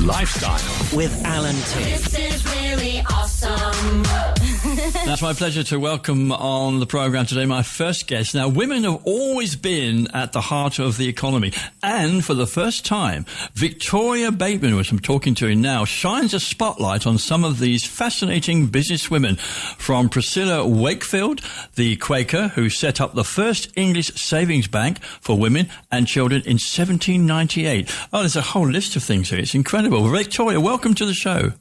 Lifestyle with Allan T. This is really awesome. That's my pleasure to welcome on the program today my first guest. Now, women have always been at the heart of the economy. And for the first time, Victoria Bateman, which I'm talking to now, shines a spotlight on some of these fascinating businesswomen. From Priscilla Wakefield, the Quaker who set up the first English savings bank for women and children in 1798. Oh, there's a whole list of things here. It's incredible. Victoria, welcome to the show.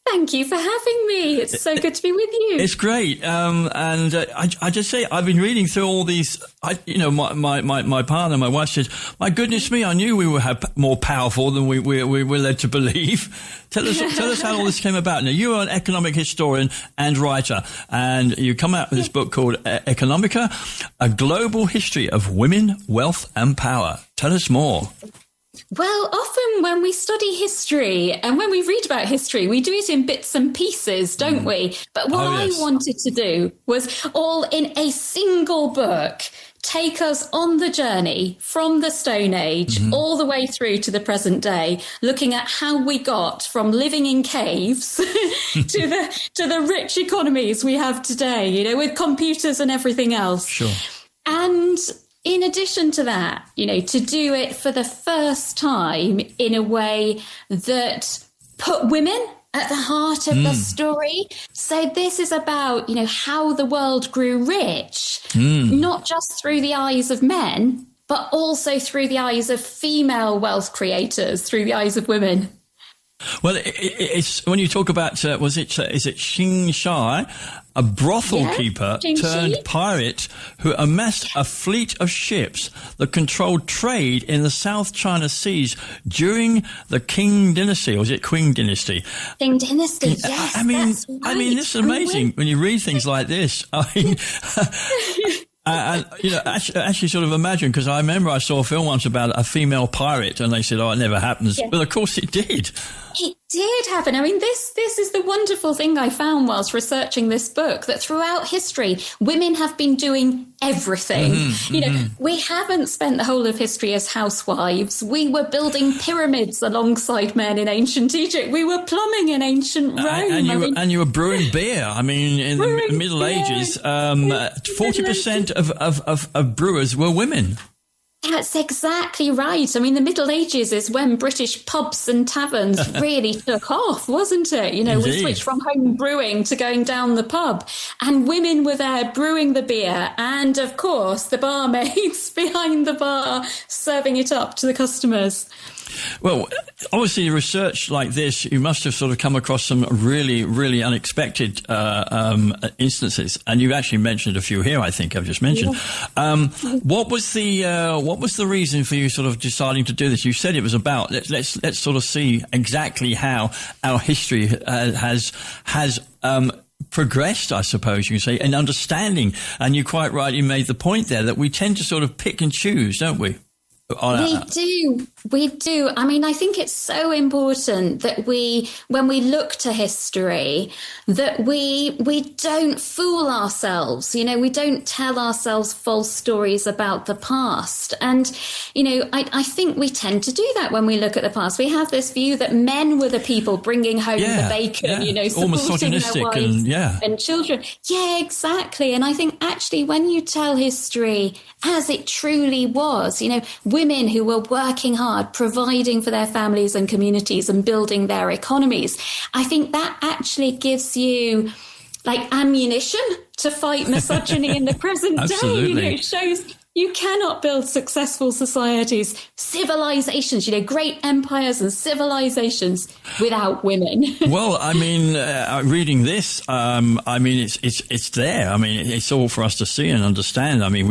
Thank you for having me. It's so good to be with you. It's great. I just say, I've been reading through all these, my partner, my wife said, my goodness me, I knew we were more powerful than we were led to believe. Tell us how all this came about. Now, you are an economic historian and writer, and you come out with this book called Economica, A Global History of Women, Wealth and Power. Tell us more. Well, often when we study history and when we read about history, we do it in bits and pieces, don't we? But what I wanted to do was all in a single book, take us on the journey from the Stone Age all the way through to the present day, looking at how we got from living in caves to the rich economies we have today, you know, with computers and everything else. Sure. And in addition to that, you know, to do it for the first time in a way that put women at the heart of the story. So this is about, you know, how the world grew rich, not just through the eyes of men, but also through the eyes of female wealth creators, through the eyes of women. Well, it's when you talk about, is it Xing Shai, a brothel keeper turned pirate who amassed a fleet of ships that controlled trade in the South China Seas during the Qing Dynasty, or was it Qing Dynasty? Qing Dynasty, yes. I mean, this is amazing when you read things like this. I mean, and, you know, actually sort of imagine, because I remember I saw a film once about a female pirate and they said, oh, it never happens. Yeah. But of course it did. It did happen. I mean, this is the wonderful thing I found whilst researching this book, that throughout history, women have been doing everything. You know, we haven't spent the whole of history as housewives. We were building pyramids alongside men in ancient Egypt. We were plumbing in ancient Rome. And you were brewing beer. I mean, in the Middle Ages, 40% of brewers were women. That's exactly right. I mean, the Middle Ages is when British pubs and taverns really took off, wasn't it? You know, we switched from home brewing to going down the pub, and women were there brewing the beer, and of course the barmaids behind the bar serving it up to the customers. Well, obviously, research like this, you must have sort of come across some really, really unexpected instances, and you actually mentioned a few here. I think I've just mentioned. Yeah. What was the reason for you sort of deciding to do this? You said it was about let's sort of see exactly how our history has progressed, I suppose you can say, in understanding. And you quite rightly made the point there that we tend to sort of pick and choose, don't we? We do. I mean, I think it's so important that when we look to history, that we don't fool ourselves. You know, we don't tell ourselves false stories about the past. And, you know, I think we tend to do that when we look at the past. We have this view that men were the people bringing home the bacon, you know, supporting their wives and children. Yeah, exactly. And I think actually when you tell history as it truly was, you know, women who were working hard, providing for their families and communities and building their economies, I think that actually gives you like ammunition to fight misogyny in the present day. You know, it shows you cannot build successful societies, civilizations, you know, great empires and civilizations without women. Well, I mean, reading this, I mean, it's there. I mean, it's all for us to see and understand. I mean,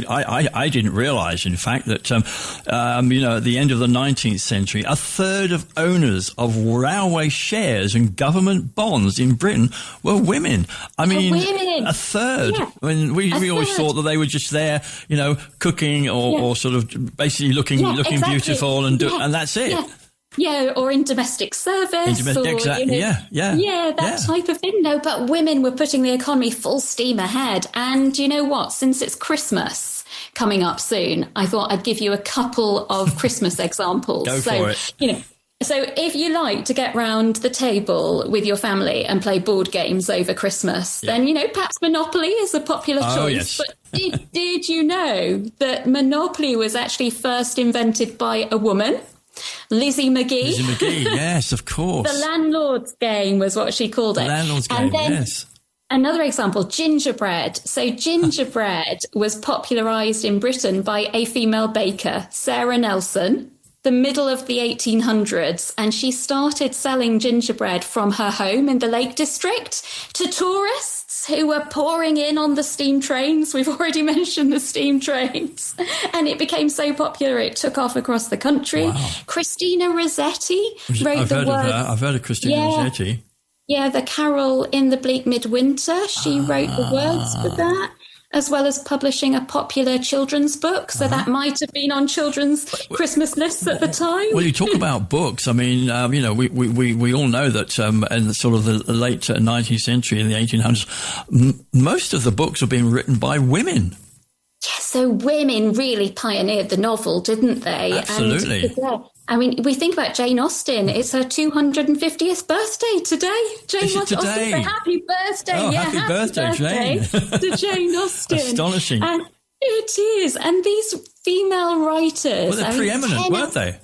I didn't realize, in fact, that, you know, at the end of the 19th century, a third of owners of railway shares and government bonds in Britain were women. I mean, a third. Yeah. I mean, we always thought that they were just there, you know, cooking or sort of basically looking beautiful and that's it. Yeah. Yeah, or in domestic service. Exactly. You know, that type of thing. No, but women were putting the economy full steam ahead. And you know what? Since it's Christmas coming up soon, I thought I'd give you a couple of Christmas examples. Go for it. You know, So if you like to get round the table with your family and play board games over Christmas, then, perhaps Monopoly is a popular choice. Yes. But did you know that Monopoly was actually first invented by a woman? Lizzie McGee. Lizzie McGee, yes, of course. The landlord's game was what she called it. The landlord's game, yes. Another example, gingerbread. So gingerbread was popularised in Britain by a female baker, Sarah Nelson, the middle of the 1800s, and she started selling gingerbread from her home in the Lake District to tourists who were pouring in on the steam trains. We've already mentioned the steam trains. And it became so popular, it took off across the country. Wow. Christina Rossetti wrote the words. I've heard of Christina Rossetti. Yeah, the Carol in the Bleak Midwinter. She wrote the words for that, as well as publishing a popular children's book. So that might have been on children's Christmas lists at the time. Well, you talk about books. I mean, we all know that in sort of the late 19th century, in the 1800s, most of the books have been written by women. Yeah, so women really pioneered the novel, didn't they? Absolutely. And, we think about Jane Austen. It's her 250th birthday today. Jane Austen. So happy birthday. Oh, yeah, happy birthday, Jane. To Jane Austen. Astonishing. And it is. And these female writers. Well, they're preeminent, weren't they?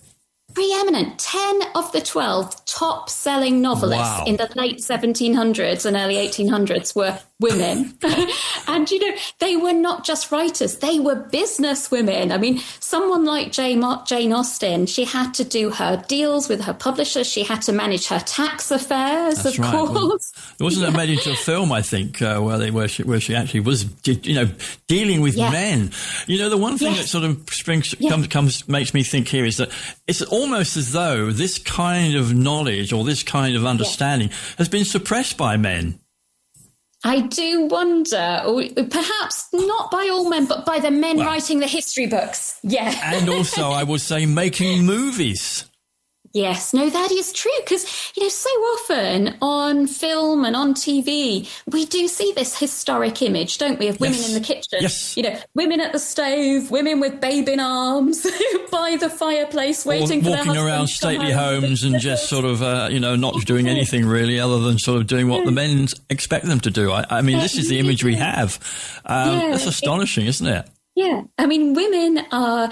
Preeminent. 10 of the 12 top-selling novelists in the late 1700s and early 1800s were women. And, they were not just writers, they were business women. I mean, someone like Jane Austen, she had to do her deals with her publishers. She had to manage her tax affairs, That's of course. Well, wasn't that made into a film, I think, where she actually was, dealing with men? The one thing that sort of makes me think here is that it's almost as though this kind of knowledge or this kind of understanding has been suppressed by men. I do wonder, or perhaps not by all men, but by the men writing the history books. Yeah. And also, I would say, making movies. Yes, no, that is true, because, so often on film and on TV, we do see this historic image, don't we, of women in the kitchen. Yes. Women at the stove, women with babe in arms by the fireplace waiting for their husband to come home. Walking around stately homes and just sort of, not doing anything really other than sort of doing what the men expect them to do. I mean, this is the image we have. That's astonishing, isn't it? Yeah. I mean, women are,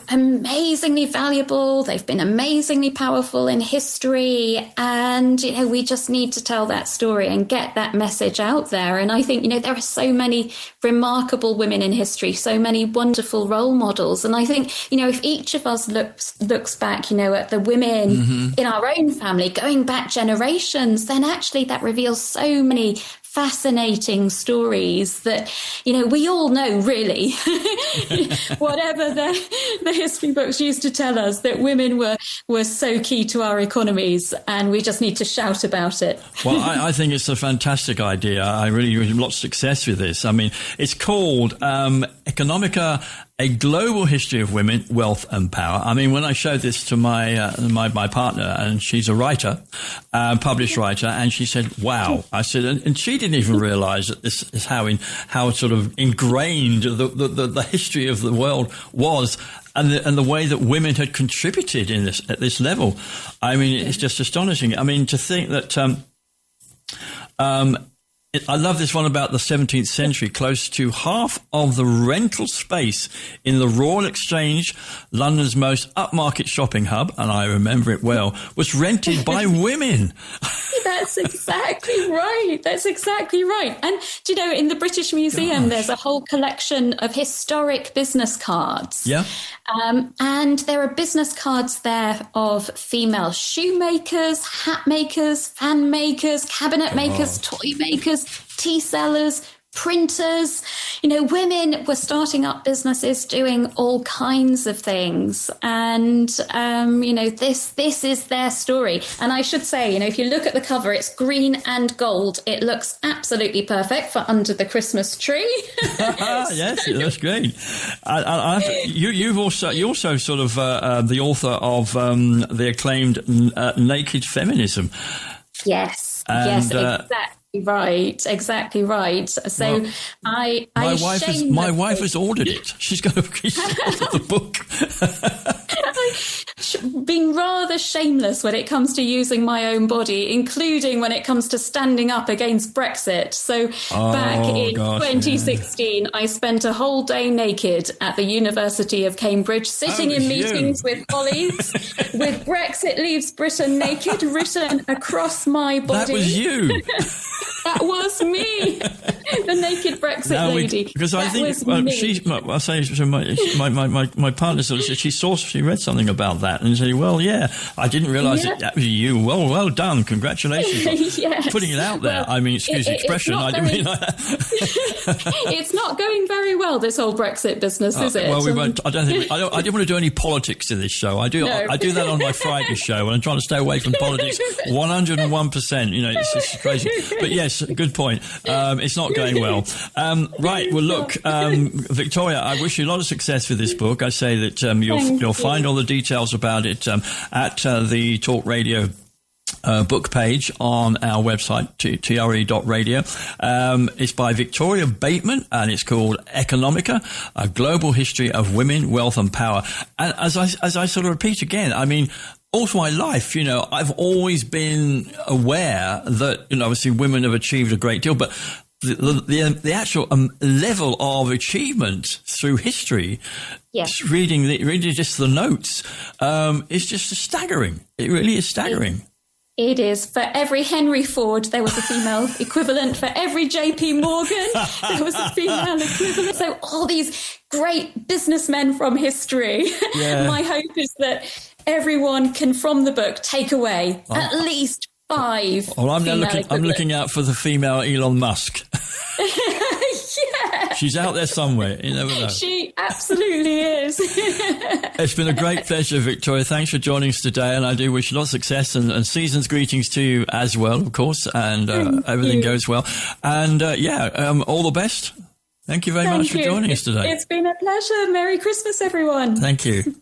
amazingly valuable. They've been amazingly powerful in history. And, we just need to tell that story and get that message out there. And I think, there are so many remarkable women in history, so many wonderful role models. And I think, if each of us looks back, at the women in our own family, going back generations, then actually that reveals so many fascinating stories that, we all know, really, whatever the history books used to tell us, that women were so key to our economies, and we just need to shout about it. Well, I think it's a fantastic idea. I really have lots of success with this. I mean, it's called Economica, A Global History of Women, Wealth and Power. I mean, when I showed this to my partner, and she's a writer, published writer, and she said, wow. I said, and she didn't even realize that this is how sort of ingrained the history of the world was, and the way that women had contributed at this level. I mean, it's just astonishing. I mean, to think that, I love this one about the 17th century. Close to half of the rental space in the Royal Exchange, London's most upmarket shopping hub, and I remember it well, was rented by women. That's exactly right. That's exactly right. And, in the British Museum, there's a whole collection of historic business cards. Yeah. And there are business cards there of female shoemakers, hat makers, fan makers, cabinet makers, toy makers, tea sellers, printers. Women were starting up businesses doing all kinds of things. And, this is their story. And I should say, if you look at the cover, it's green and gold. It looks absolutely perfect for under the Christmas tree. Yes, that's great. You're also sort of the author of the acclaimed Naked Feminism. Yes, and, yes, exactly right. So my wife has ordered it. She's ordered the book. been rather shameless when it comes to using my own body, including when it comes to standing up against Brexit. So back in 2016, I spent a whole day naked at the University of Cambridge, sitting in meetings with colleagues with Brexit Leaves Britain Naked written across my body. That was you. That was me, the naked Brexit lady. Because I think I say my partner sort of said she read something about that and said, "Well, yeah, I didn't realise that was you. Well done, congratulations, yes. putting it out there." Well, I mean, excuse the expression, I didn't mean that. It's not going very well, this whole Brexit business, is it? Well, we won't. I didn't want to do any politics in this show. I do that on my Friday show, and I'm trying to stay away from politics 101%. You know, it's just crazy. But yes, good point. It's not going well. Right. Well, look, Victoria, I wish you a lot of success with this book. I say that you'll find all the details about it at the Talk Radio book page on our website, TRE.radio. It's by Victoria Bateman, and it's called Economica, A Global History of Women, Wealth and Power. And as I sort of repeat again, I mean, all through my life, you know, I've always been aware that, you know, obviously women have achieved a great deal, but the actual level of achievement through history, reading just the notes, is just staggering. It really is staggering. It is. For every Henry Ford, there was a female equivalent. For every JP Morgan, there was a female equivalent. So all these great businessmen from history. Yeah. My hope is that everyone can, from the book, take away at least 5. Well, I'm looking out for the female Elon Musk. Yeah. She's out there somewhere. You never know. She absolutely is. It's been a great pleasure, Victoria. Thanks for joining us today, and I do wish you lots of success and season's greetings to you as well, of course, and everything goes well. And all the best. Thank you very much for joining us today. It's been a pleasure. Merry Christmas, everyone. Thank you.